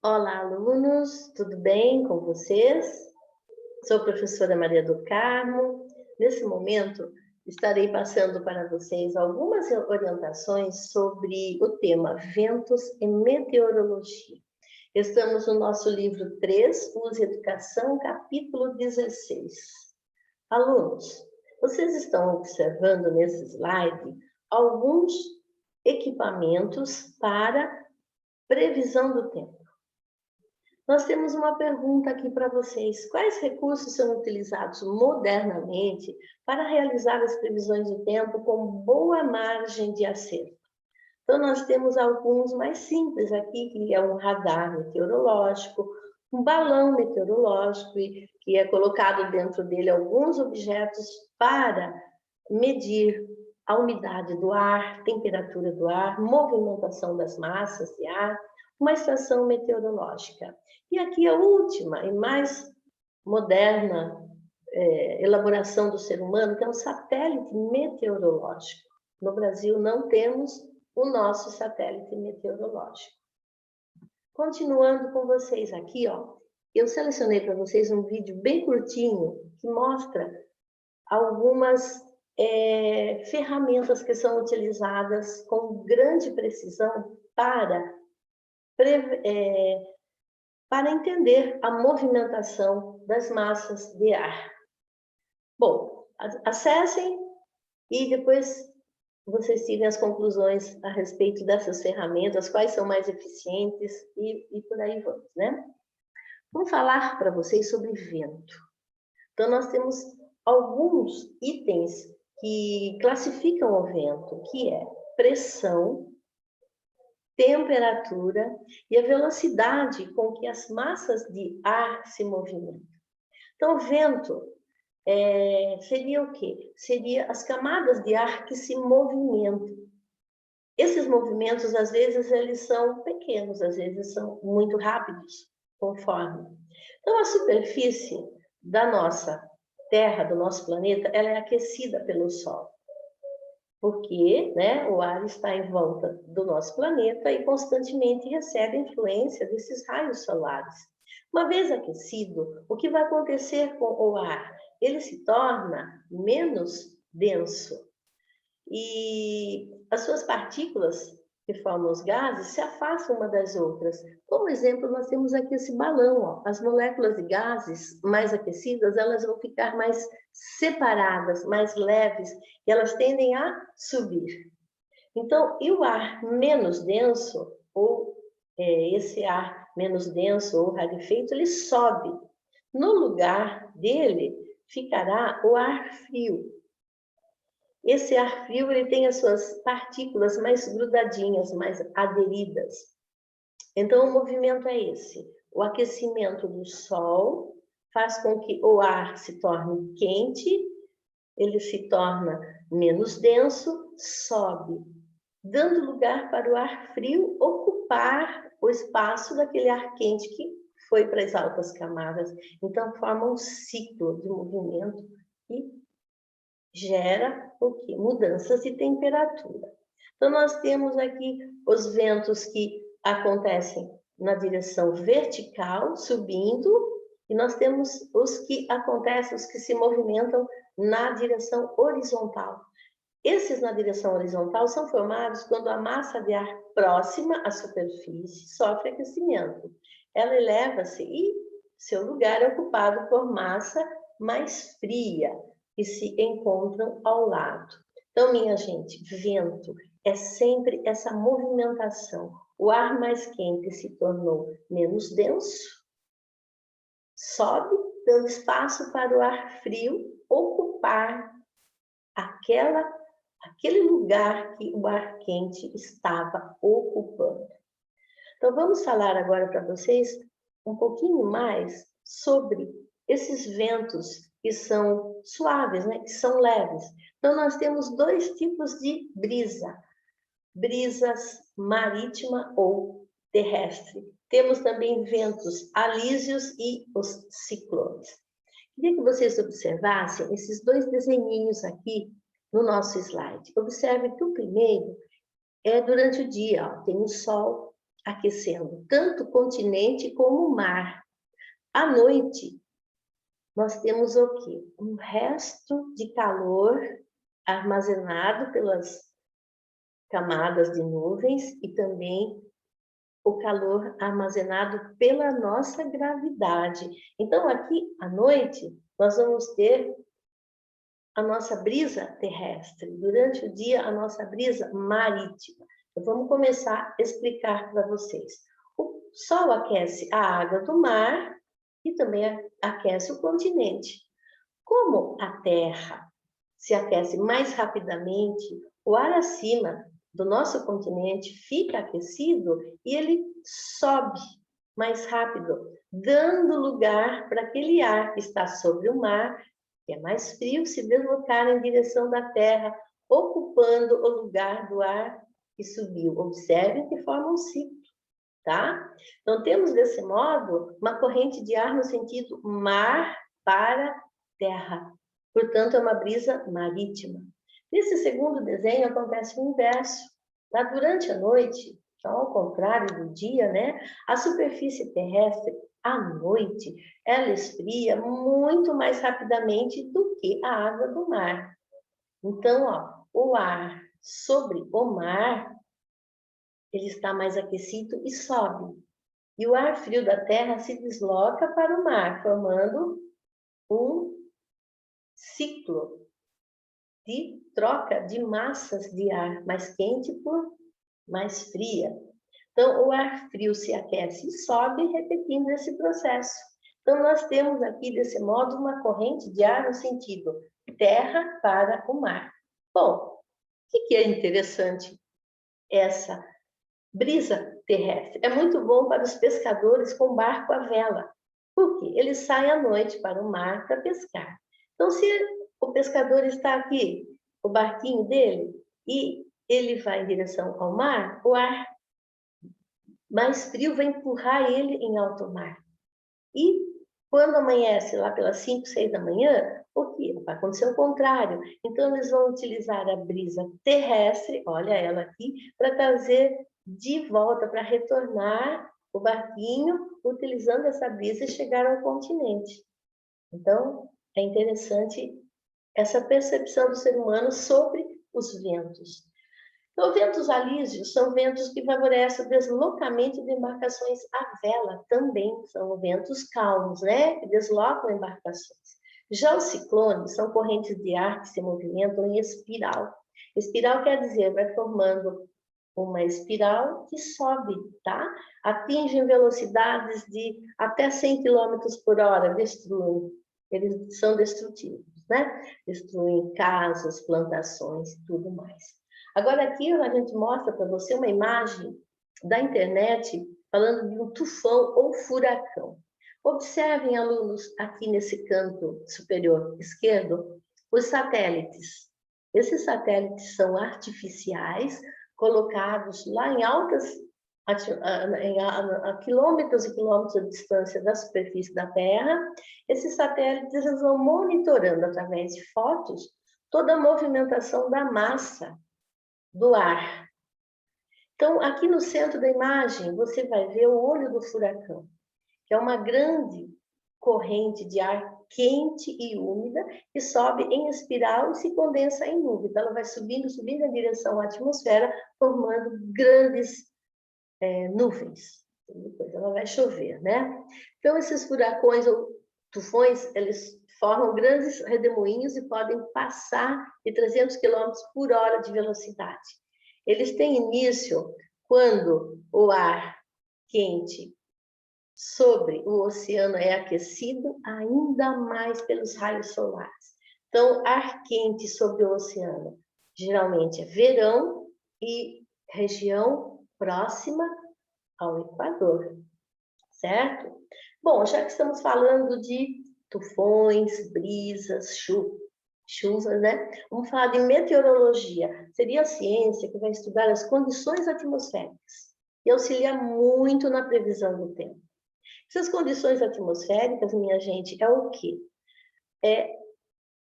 Olá, alunos, tudo bem com vocês? Sou a professora Maria do Carmo. Nesse momento, estarei passando para vocês algumas orientações sobre o tema ventos e meteorologia. Estamos no nosso livro 3, Uso e Educação, capítulo 16. Alunos, vocês estão observando nesse slide alguns equipamentos para previsão do tempo. Nós temos uma pergunta aqui para vocês. Quais recursos são utilizados modernamente para realizar as previsões do tempo com boa margem de acerto? Então, nós temos alguns mais simples aqui, que é um radar meteorológico, um balão meteorológico, que é colocado dentro dele alguns objetos para medir a umidade do ar, temperatura do ar, movimentação das massas de ar, uma estação meteorológica. E aqui a última e mais moderna elaboração do ser humano, que é um satélite meteorológico. No Brasil não temos o nosso satélite meteorológico. Continuando com vocês aqui, ó, eu selecionei para vocês um vídeo bem curtinho que mostra algumas ferramentas que são utilizadas com grande precisão para entender a movimentação das massas de ar. Bom, acessem e depois vocês tirem as conclusões a respeito dessas ferramentas, quais são mais eficientes e por aí vamos, né? Vamos falar para vocês sobre vento. Então, nós temos alguns itens que classificam o vento, que é pressão, temperatura e a velocidade com que as massas de ar se movimentam. Então, vento seria o quê? Seria as camadas de ar que se movimentam. Esses movimentos, às vezes, eles são pequenos, às vezes são muito rápidos, conforme. Então, a superfície da nossa Terra, do nosso planeta, ela é aquecida pelo Sol. Porque, né, o ar está em volta do nosso planeta e constantemente recebe influência desses raios solares. Uma vez aquecido, o que vai acontecer com o ar? Ele se torna menos denso e as suas partículas, que formam os gases, se afastam uma das outras. Como exemplo, nós temos aqui esse balão. Ó. As moléculas de gases mais aquecidas, elas vão ficar mais separadas, mais leves, e elas tendem a subir. Então, e o ar menos denso, ou esse ar menos denso ou rarefeito, ele sobe. No lugar dele ficará o ar frio. Esse ar frio ele tem as suas partículas mais grudadinhas, mais aderidas. Então, o movimento é esse. O aquecimento do Sol faz com que o ar se torne quente, ele se torna menos denso, sobe, dando lugar para o ar frio ocupar o espaço daquele ar quente que foi para as altas camadas. Então, forma um ciclo de movimento e gera o quê? Mudanças de temperatura. Então, nós temos aqui os ventos que acontecem na direção vertical, subindo, e nós temos os que acontecem, os que se movimentam na direção horizontal. Esses na direção horizontal são formados quando a massa de ar próxima à superfície sofre aquecimento. Ela eleva-se e seu lugar é ocupado por massa mais fria, que se encontram ao lado. Então, minha gente, vento é sempre essa movimentação. O ar mais quente se tornou menos denso, sobe, dando espaço para o ar frio ocupar aquele lugar que o ar quente estava ocupando. Então, vamos falar agora para vocês um pouquinho mais sobre esses ventos que são suaves, né? Que são leves. Então, nós temos dois tipos de brisa. Brisas marítima ou terrestre. Temos também ventos alísios e os ciclones. Queria que vocês observassem esses dois desenhinhos aqui no nosso slide. Observe que o primeiro é durante o dia. Ó, tem o sol aquecendo, tanto o continente como o mar. À noite, nós temos o quê? Um resto de calor armazenado pelas camadas de nuvens e também o calor armazenado pela nossa gravidade. Então, aqui à noite, nós vamos ter a nossa brisa terrestre, durante o dia, a nossa brisa marítima. Então, vamos começar a explicar para vocês. O Sol aquece a água do mar e também aquece o continente. Como a Terra se aquece mais rapidamente, o ar acima do nosso continente fica aquecido e ele sobe mais rápido, dando lugar para aquele ar que está sobre o mar, que é mais frio, se deslocar em direção da Terra, ocupando o lugar do ar que subiu. Observe que forma um ciclo, tá? Então, temos desse modo uma corrente de ar no sentido mar para terra. Portanto, é uma brisa marítima. Nesse segundo desenho acontece o inverso. Lá durante a noite, então, ao contrário do dia, né? A superfície terrestre, à noite, ela esfria muito mais rapidamente do que a água do mar. Então, ó, o ar sobre o mar, ele está mais aquecido e sobe. E o ar frio da Terra se desloca para o mar, formando um ciclo de troca de massas de ar mais quente por mais fria. Então, o ar frio se aquece e sobe, repetindo esse processo. Então, nós temos aqui, desse modo, uma corrente de ar no sentido terra para o mar. Bom, o que é interessante essa brisa terrestre? É muito bom para os pescadores com barco à vela. Por quê? Eles saem à noite para o mar para pescar. Então, se o pescador está aqui, o barquinho dele, e ele vai em direção ao mar, o ar mais frio vai empurrar ele em alto mar. E quando amanhece lá pelas 5, 6 da manhã, o que? Vai acontecer o contrário. Então, eles vão utilizar a brisa terrestre, olha ela aqui, para trazer de volta, para retornar o barquinho, utilizando essa brisa e chegar ao continente. Então, é interessante essa percepção do ser humano sobre os ventos. Então, ventos alísios são ventos que favorecem o deslocamento de embarcações à vela, também são ventos calmos, né? Que deslocam embarcações. Já os ciclones são correntes de ar que se movimentam em espiral. Espiral quer dizer, vai formando uma espiral que sobe, tá? Atingem velocidades de até 100 km por hora, destruem. Eles são destrutivos, né? Destruem casas, plantações e tudo mais. Agora aqui a gente mostra para você uma imagem da internet falando de um tufão ou furacão. Observem, alunos, aqui nesse canto superior esquerdo, os satélites. Esses satélites são artificiais, colocados lá em altas, a quilômetros e quilômetros de distância da superfície da Terra. Esses satélites eles vão monitorando através de fotos toda a movimentação da massa do ar. Então, aqui no centro da imagem, você vai ver o olho do furacão, que é uma grande corrente de ar quente e úmida que sobe em espiral e se condensa em nuvem. Então, ela vai subindo, subindo em direção à atmosfera, formando grandes nuvens. Depois ela vai chover, né? Então, esses furacões ou tufões, eles formam grandes redemoinhos e podem passar de 300 km por hora de velocidade. Eles têm início quando o ar quente sobre o oceano é aquecido ainda mais pelos raios solares. Então, ar quente sobre o oceano geralmente é verão e região próxima ao Equador, certo? Bom, já que estamos falando de tufões, brisas, chuvas, né? Vamos falar de meteorologia. Seria a ciência que vai estudar as condições atmosféricas e auxilia muito na previsão do tempo. Essas condições atmosféricas, minha gente, é o quê? É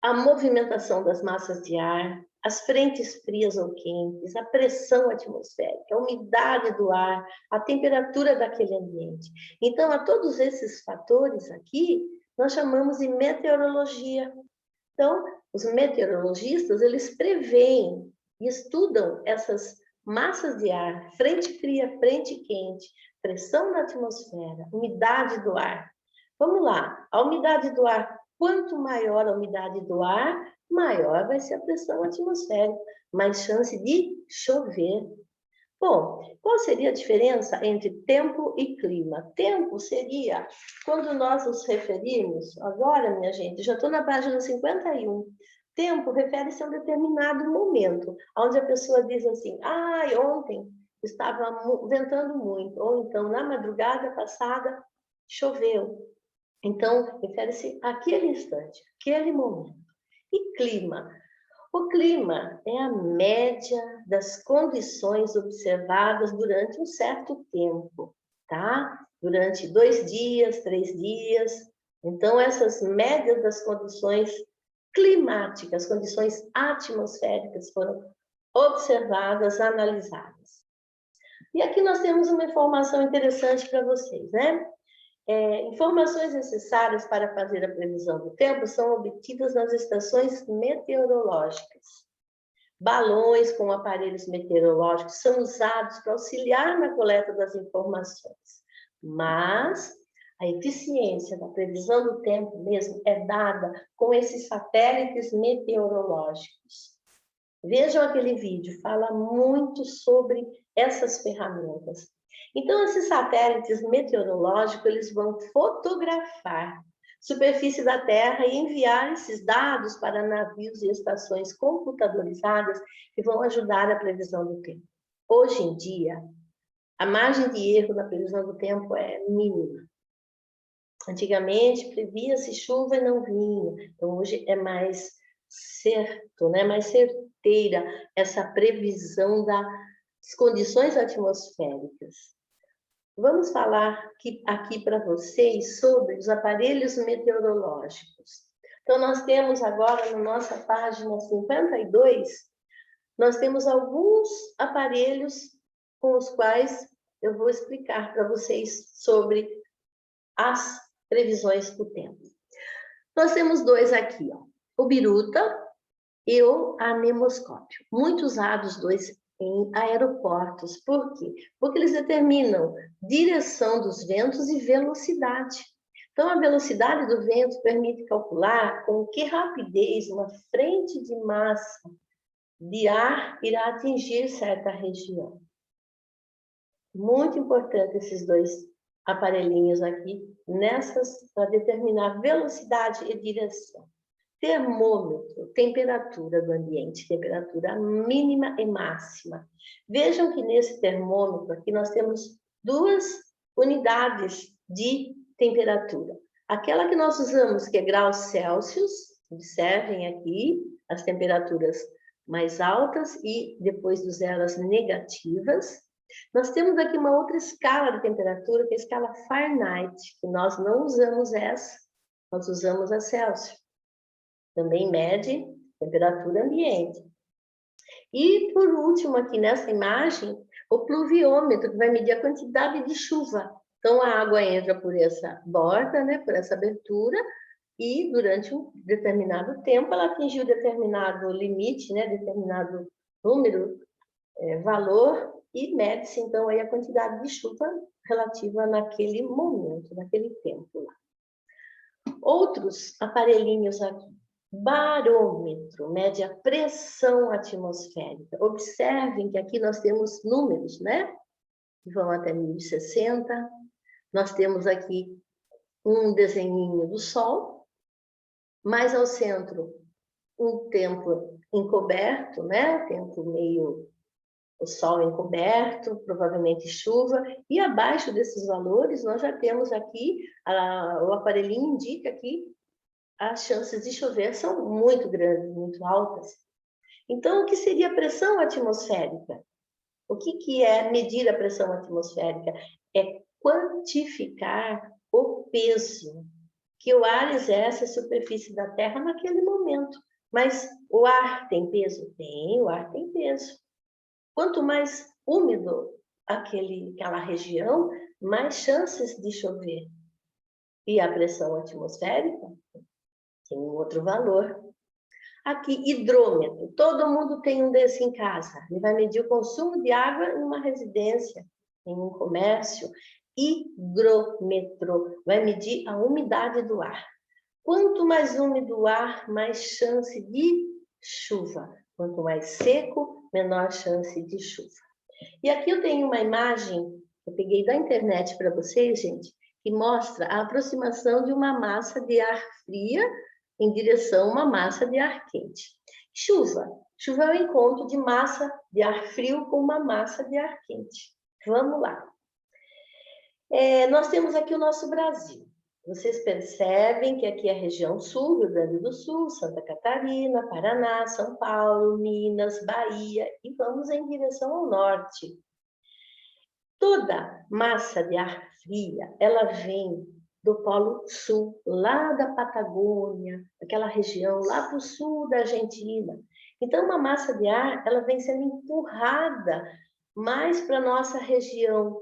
a movimentação das massas de ar, as frentes frias ou quentes, a pressão atmosférica, a umidade do ar, a temperatura daquele ambiente. Então, a todos esses fatores aqui, nós chamamos de meteorologia. Então, os meteorologistas, eles preveem e estudam essas massas de ar, frente fria, frente quente, pressão na atmosfera, umidade do ar. Vamos lá, a umidade do ar, quanto maior a umidade do ar, maior vai ser a pressão atmosférica, mais chance de chover. Bom, qual seria a diferença entre tempo e clima? Tempo seria quando nós nos referimos, agora, minha gente, já estou na página 51. Tempo refere-se a um determinado momento, onde a pessoa diz assim, ontem estava ventando muito, ou então na madrugada passada choveu. Então, refere-se àquele instante, aquele momento. E clima? O clima é a média das condições observadas durante um certo tempo, tá? Durante 2 dias, 3 dias. Então, essas médias das condições climáticas, condições atmosféricas foram observadas, analisadas. E aqui nós temos uma informação interessante para vocês, né? Informações necessárias para fazer a previsão do tempo são obtidas nas estações meteorológicas. Balões com aparelhos meteorológicos são usados para auxiliar na coleta das informações, mas a eficiência da previsão do tempo mesmo é dada com esses satélites meteorológicos. Vejam aquele vídeo, fala muito sobre essas ferramentas. Então, esses satélites meteorológicos, eles vão fotografar a superfície da Terra e enviar esses dados para navios e estações computadorizadas que vão ajudar a previsão do tempo. Hoje em dia, a margem de erro na previsão do tempo é mínima. Antigamente, previa-se chuva e não vinha. Então, hoje é mais certo, né? Mais certeira essa previsão das condições atmosféricas. Vamos falar aqui para vocês sobre os aparelhos meteorológicos. Então, nós temos agora na nossa página 52, nós temos alguns aparelhos com os quais eu vou explicar para vocês sobre as previsões do tempo. Nós temos 2 aqui, ó, o biruta e o anemoscópio, muito usados 2 em aeroportos. Por quê? Porque eles determinam direção dos ventos e velocidade. Então, a velocidade do vento permite calcular com que rapidez uma frente de massa de ar irá atingir certa região. Muito importante esses 2 aparelhinhos aqui, para determinar velocidade e direção. Termômetro, temperatura do ambiente, temperatura mínima e máxima. Vejam que nesse termômetro aqui nós temos 2 unidades de temperatura. Aquela que nós usamos, que é graus Celsius, observem aqui as temperaturas mais altas e depois do zero as negativas. Nós temos aqui uma outra escala de temperatura, que é a escala Fahrenheit, que nós não usamos essa, nós usamos a Celsius. Também mede temperatura ambiente. E, por último, aqui nessa imagem, o pluviômetro, que vai medir a quantidade de chuva. Então, a água entra por essa borda, né, por essa abertura, e durante um determinado tempo, ela atingiu determinado limite, né, determinado número, valor, e mede-se, então, aí a quantidade de chuva relativa naquele momento, naquele tempo lá. Outros aparelhinhos aqui. Barômetro, mede a pressão atmosférica. Observem que aqui nós temos números, né? Que vão até 1060. Nós temos aqui um desenhinho do Sol, mais ao centro um tempo encoberto, né? Tempo meio, o Sol encoberto, provavelmente chuva. E abaixo desses valores nós já temos aqui, o aparelhinho indica aqui as chances de chover são muito grandes, muito altas. Então, o que seria a pressão atmosférica? O que é medir a pressão atmosférica? É quantificar o peso que o ar exerce à superfície da Terra naquele momento. Mas O ar tem peso? Tem, o ar tem peso. Quanto mais úmido aquela região, mais chances de chover. E a pressão atmosférica tem um outro valor. Aqui, hidrômetro. Todo mundo tem um desse em casa. Ele vai medir o consumo de água em uma residência, em um comércio. Higrômetro vai medir a umidade do ar. Quanto mais úmido o ar, mais chance de chuva. Quanto mais seco, menor chance de chuva. E aqui eu tenho uma imagem, eu peguei da internet para vocês, gente, que mostra a aproximação de uma massa de ar fria em direção a uma massa de ar quente. Chuva. Chuva é o encontro de massa de ar frio com uma massa de ar quente. Vamos lá. Nós temos aqui o nosso Brasil. Vocês percebem que aqui é a região sul, Rio Grande do Sul, Santa Catarina, Paraná, São Paulo, Minas, Bahia, e vamos em direção ao norte. Toda massa de ar fria, ela vem do Polo Sul, lá da Patagônia, aquela região lá para o sul da Argentina. Então, uma massa de ar, ela vem sendo empurrada mais para a nossa região.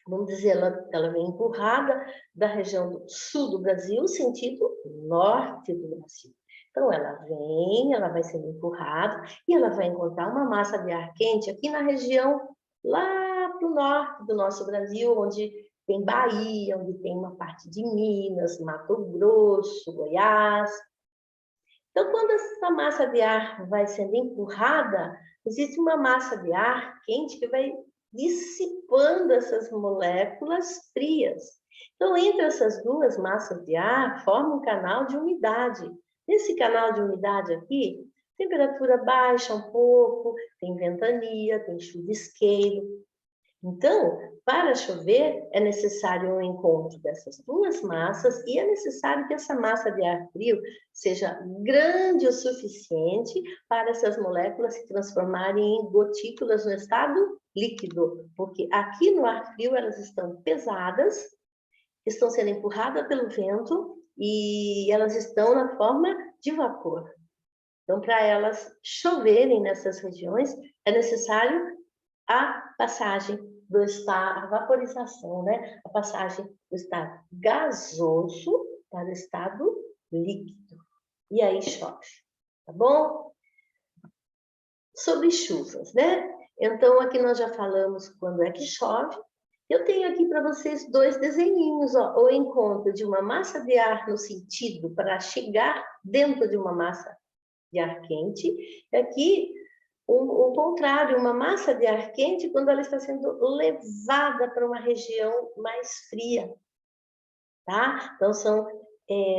Vamos dizer, ela vem empurrada da região do sul do Brasil, sentido norte do Brasil. Então, ela vai sendo empurrada e ela vai encontrar uma massa de ar quente aqui na região lá para o norte do nosso Brasil, onde tem Bahia, onde tem uma parte de Minas, Mato Grosso, Goiás. Então, quando essa massa de ar vai sendo empurrada, existe uma massa de ar quente que vai dissipando essas moléculas frias. Então, entre essas duas massas de ar, forma um canal de umidade. Nesse canal de umidade aqui, temperatura baixa um pouco, tem ventania, tem chuvisqueiro. Então, para chover, é necessário um encontro dessas duas massas e é necessário que essa massa de ar frio seja grande o suficiente para essas moléculas se transformarem em gotículas no estado líquido, porque aqui no ar frio elas estão pesadas, estão sendo empurradas pelo vento e elas estão na forma de vapor. Então, para elas choverem nessas regiões, é necessário a passagem do estado, a vaporização, né? A passagem do estado gasoso para o estado líquido. E aí chove, tá bom? Sobre chuvas, né? Então, aqui nós já falamos quando é que chove. Eu tenho aqui para vocês dois desenhinhos, ó. O encontro de uma massa de ar no sentido para chegar dentro de uma massa de ar quente. E aqui o contrário, uma massa de ar quente quando ela está sendo levada para uma região mais fria, tá? Então, são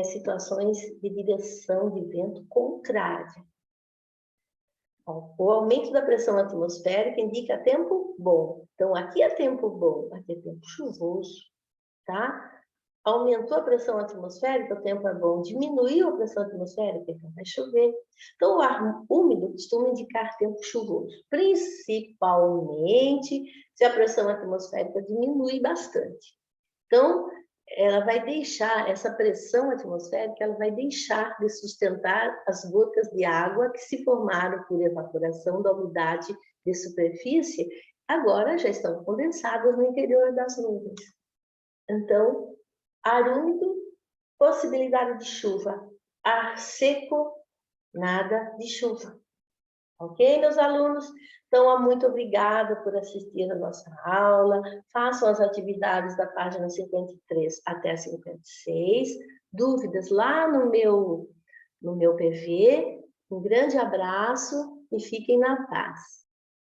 situações de direção de vento contrária. O aumento da pressão atmosférica indica tempo bom. Então, aqui é tempo bom, aqui é tempo chuvoso, tá? Aumentou a pressão atmosférica, o tempo é bom. Diminuiu a pressão atmosférica, então vai chover. Então, o ar úmido costuma indicar tempo chuvoso, principalmente se a pressão atmosférica diminui bastante. Então, ela vai deixar, essa pressão atmosférica, ela vai deixar de sustentar as gotas de água que se formaram por evaporação da umidade de superfície, agora já estão condensadas no interior das nuvens. Então, ar úmido, possibilidade de chuva. Ar seco, nada de chuva. Ok, meus alunos? Então, muito obrigada por assistir a nossa aula. Façam as atividades da página 53 até 56. Dúvidas lá no meu PV. Um grande abraço e fiquem na paz.